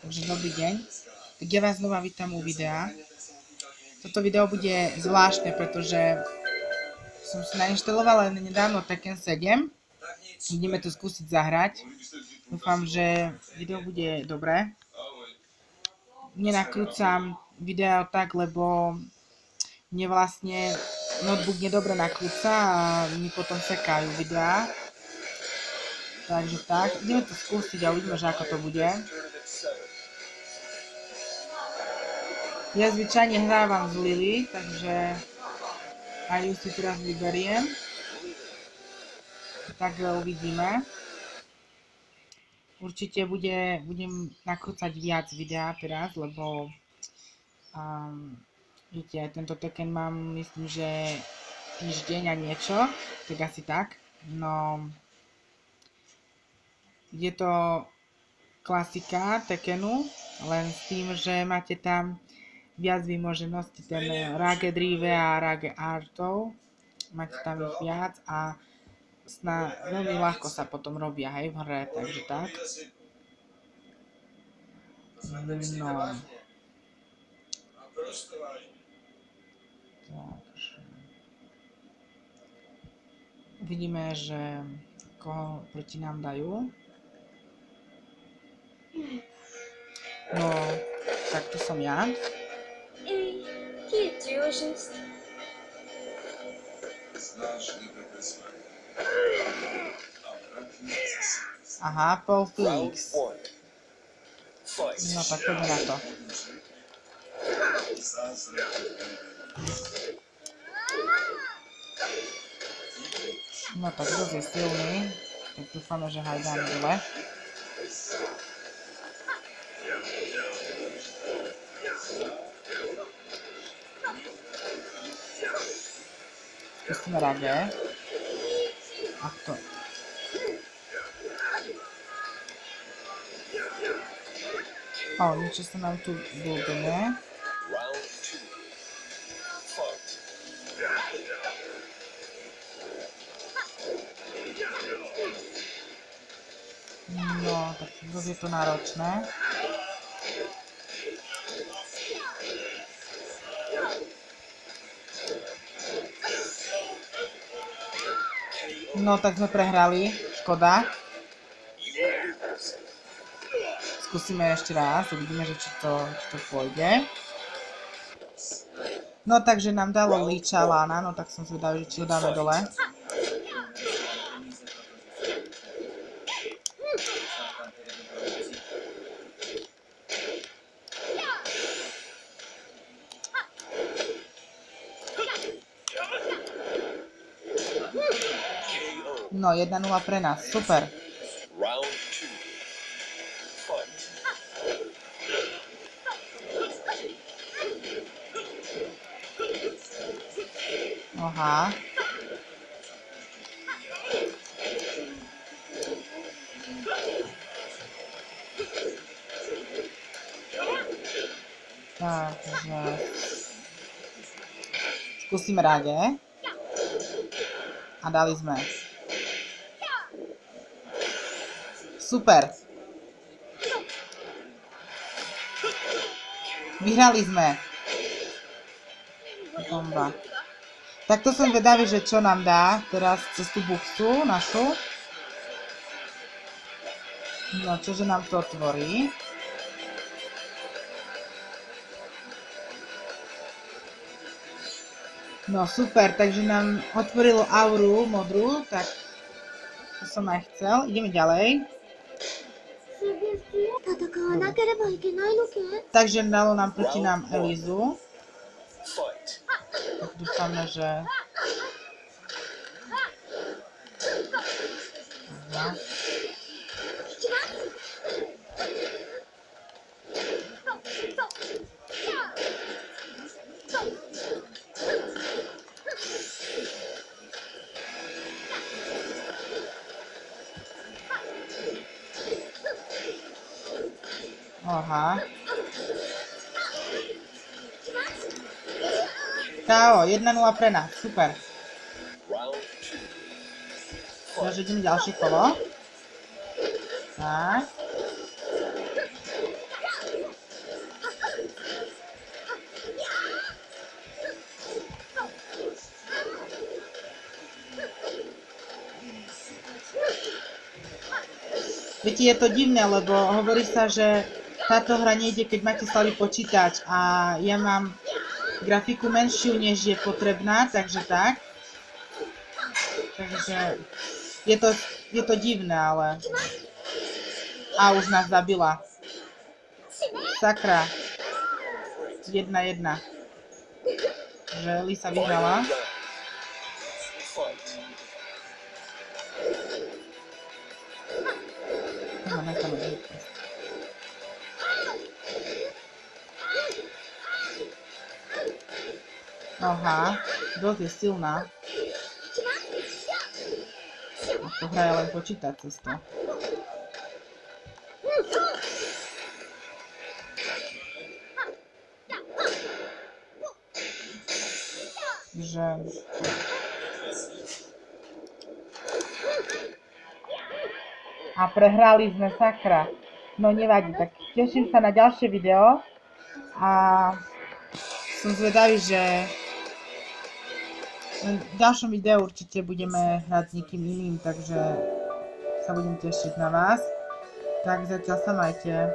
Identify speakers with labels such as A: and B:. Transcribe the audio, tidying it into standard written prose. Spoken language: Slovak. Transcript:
A: Takže dobrý deň. Tak ja vás znova vítam u videa. Toto video bude zvláštne, pretože som si nainštalovala nedávno Tekken 7. Ideme to skúsiť zahrať. Dúfam, že video bude dobré. Nenakrúcam video tak, lebo mne vlastne notebook nedobre nakrúca a mi potom sekajú videá. Takže tak, ideme to skúsiť a uvidíme, že ako to bude. Ja zvyčajne hrávam z Lily, takže aj ju si teraz vyberiem. Tak uvidíme. Určite budem nakrúcať viac videá teraz, lebo viete, tento Tekken mám, myslím, že týždeň a niečo, tak asi tak. No, je to klasika Tekkenu, len s tým, že máte tam viac vymožeností, ten Rage Drive a Rage Artov, máte tam ich viac a veľmi ľahko sa potom robia, hej, v hre, takže tak. No. Takže. Vidíme, že koho proti nám dajú. No, tak to som ja. Aha, Paul Felix. No tak poďme na to. No tak dosť je silný, tak dúfame, že ho dáme dole. Skúsime Rage. Ach to. Niečo sa nám tu blbne. No, tak dosť je to náročné. No, tak sme prehrali. Škoda. Skúsime ešte raz, uvidíme, že či to pôjde. No, takže nám dalo Licha Lana, no tak som zvedavý, či ho dáme dole. No, 1-0 pre nás, super. Aha. Takže skúsime Rage. A dali sme. Super. Vyhrali sme. Bomba. Takto som vedavý, že čo nám dá teraz cez tú buxu našu. No, čože nám to otvorí. No, super, takže nám otvorilo auru modrú, tak to som aj chcel. Ideme ďalej. Takže dalo nám proti nám Elizu. Tak dúfame, že... Aha. Aha. KO, 1-0 pre nás, super. Takže ideme ďalšie kolo. Tak. Viete, je to divné, lebo hovorí sa, že táto hra nejde, keď máte slabý počítač a ja mám grafiku menšiu, než je potrebná, takže tak. Takže je to divné, ale... A už nás zabila. Sakra. 1-1. Že Lisa vyhrala. Aha, dosť je silná. To hraje len počítať cez to. Že... A prehrali sme, sakra. No nevadí, tak teším sa na ďalšie video. A som zvedavý, že v ďalšom videu určite budeme hrať s niekým iným, takže sa budem tešiť na vás. Tak zatiaľ sa majte.